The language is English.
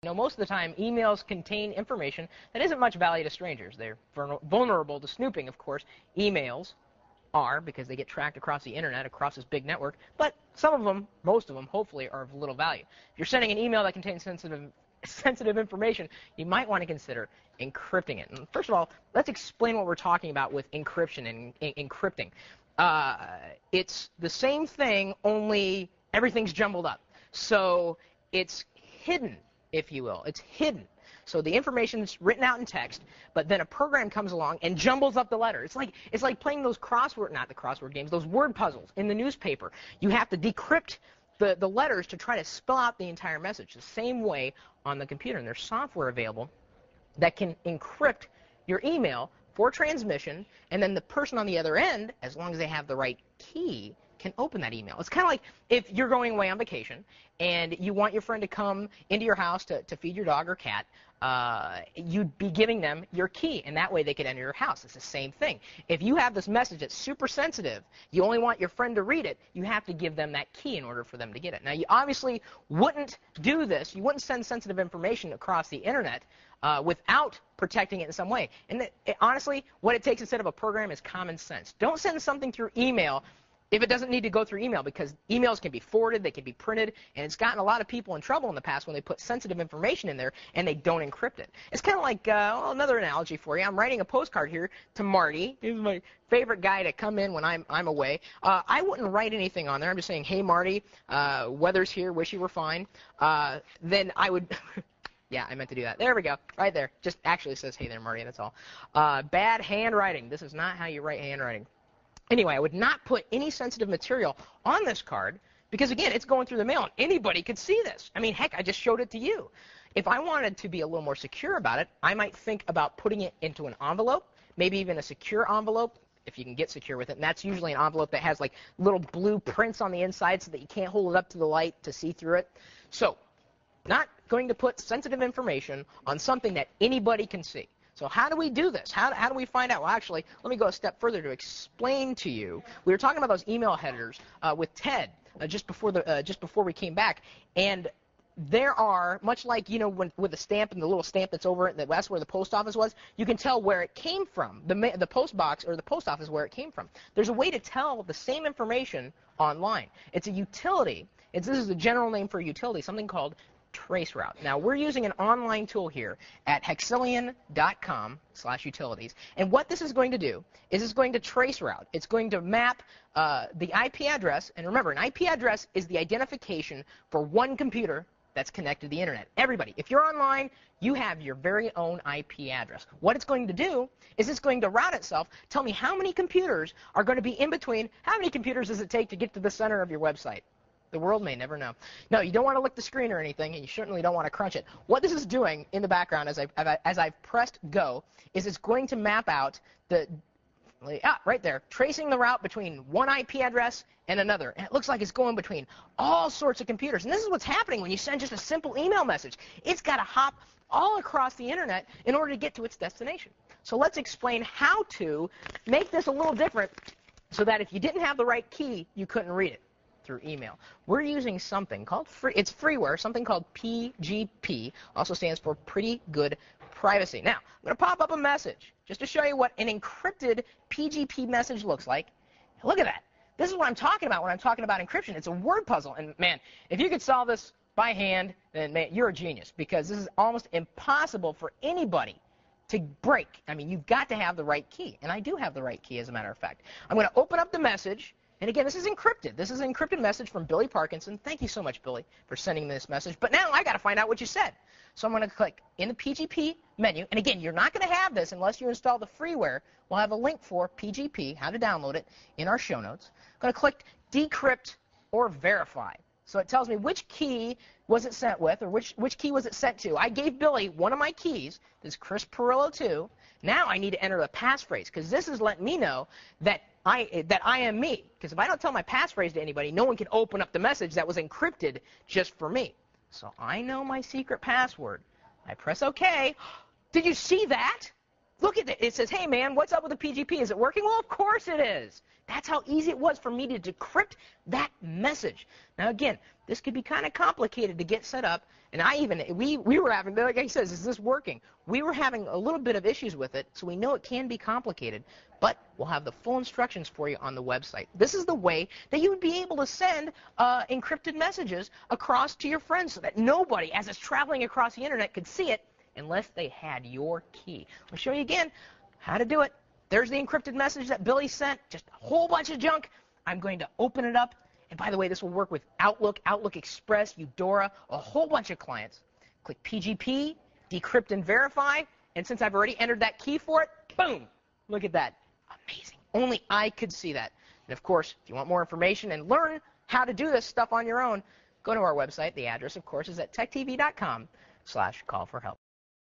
You know, most of the time, emails contain information that isn't much value to strangers. They're vulnerable to snooping, of course. Emails are, because they get tracked across the internet, across this big network, but some of them, most of them, hopefully, are of little value. If you're sending an email that contains sensitive information, you might want to consider encrypting it. And first of all, let's explain what we're talking about with encryption and encrypting. It's the same thing, only everything's jumbled up. So it's hidden, if you will. It's hidden. So the information's written out in text, but then a program comes along and jumbles up the letter. It's like playing those not the crossword games, those word puzzles in the newspaper. You have to decrypt the letters to try to spell out the entire message. The same way on the computer. And there's software available that can encrypt your email for transmission, and then the person on the other end, as long as they have the right key, can open that email. It's kind of like if you're going away on vacation and you want your friend to come into your house to feed your dog or cat, you'd be giving them your key, and that way they could enter your house. It's the same thing. If you have this message that's super sensitive, you only want your friend to read it, you have to give them that key in order for them to get it. Now, you obviously wouldn't do this. You wouldn't send sensitive information across the internet without protecting it in some way. And honestly, what it takes instead of a program is common sense. Don't send something through email if it doesn't need to go through email, because emails can be forwarded, they can be printed, and it's gotten a lot of people in trouble in the past when they put sensitive information in there and they don't encrypt it. It's kind of like another analogy for you. I'm writing a postcard here to Marty. He's my favorite guy to come in when I'm away. I wouldn't write anything on there. I'm just saying, hey, Marty, weather's here, wish you were fine. Then I would... Yeah, I meant to do that. There we go. Right there. Just actually says, hey there, Marty, that's all. Bad handwriting. This is not how you write handwriting. Anyway, I would not put any sensitive material on this card because, again, it's going through the mail, and anybody could see this. I mean, heck, I just showed it to you. If I wanted to be a little more secure about it, I might think about putting it into an envelope, maybe even a secure envelope, if you can get secure with it. And that's usually an envelope that has, like, little blue prints on the inside so that you can't hold it up to the light to see through it. So, not going to put sensitive information on something that anybody can see. So how do we do this? How do we find out? Well, actually, let me go a step further to explain to you. We were talking about those email headers with Ted just before we came back, and there are, much like, you know, with the stamp and the little stamp that's over it, that's where the post office was, you can tell where it came from, the post box or the post office where it came from. There's a way to tell the same information online. It's a utility. This is the general name for a utility, something called traceroute. Now, we're using an online tool here at hexillion.com/utilities, and what this is going to do is it's going to traceroute. It's going to map the IP address, and remember, an IP address is the identification for one computer that's connected to the internet. Everybody, if you're online, you have your very own IP address. What it's going to do is it's going to route itself, tell me how many computers are going to be in between, how many computers does it take to get to the center of your website. The world may never know. No, you don't want to lick the screen or anything, and you certainly don't want to crunch it. What this is doing in the background as I've pressed go is it's going to map out right there, tracing the route between one IP address and another. And it looks like it's going between all sorts of computers. And this is what's happening when you send just a simple email message. It's got to hop all across the internet in order to get to its destination. So let's explain how to make this a little different so that if you didn't have the right key, you couldn't read it through email. We're using something called it's freeware, something called PGP, also stands for Pretty Good Privacy. Now, I'm going to pop up a message just to show you what an encrypted PGP message looks like. Look at that. This is what I'm talking about when I'm talking about encryption. It's a word puzzle, and man, if you could solve this by hand, then man, you're a genius, because this is almost impossible for anybody to break. I mean, you've got to have the right key, and I do have the right key, as a matter of fact. I'm going to open up the message. And again, this is encrypted. This is an encrypted message from Billy Parkinson. Thank you so much, Billy, for sending me this message. But now I got to find out what you said. So I'm going to click in the PGP menu. And again, you're not going to have this unless you install the freeware. We'll have a link for PGP, how to download it, in our show notes. I'm going to click decrypt or verify. So it tells me which key was it sent with, or which key was it sent to. I gave Billy one of my keys. This is Chris Pirillo 2. Now I need to enter the passphrase, because this is letting me know that I am me. Because if I don't tell my passphrase to anybody, no one can open up the message that was encrypted just for me. So I know my secret password. I press OK. Did you see that? Look at it. It says, hey, man, what's up with the PGP? Is it working? Well, of course it is. That's how easy it was for me to decrypt that message. Now, again, this could be kind of complicated to get set up, And we were having, like I said, is this working? We were having a little bit of issues with it, so we know it can be complicated. But we'll have the full instructions for you on the website. This is the way that you would be able to send encrypted messages across to your friends so that nobody, as it's traveling across the internet, could see it unless they had your key. I'll show you again how to do it. There's the encrypted message that Billy sent, just a whole bunch of junk. I'm going to open it up. And by the way, this will work with Outlook, Outlook Express, Eudora, a whole bunch of clients. Click PGP, decrypt and verify, and since I've already entered that key for it, boom, look at that. Amazing. Only I could see that. And of course, if you want more information and learn how to do this stuff on your own, go to our website. The address, of course, is at techtv.com/call-for-help.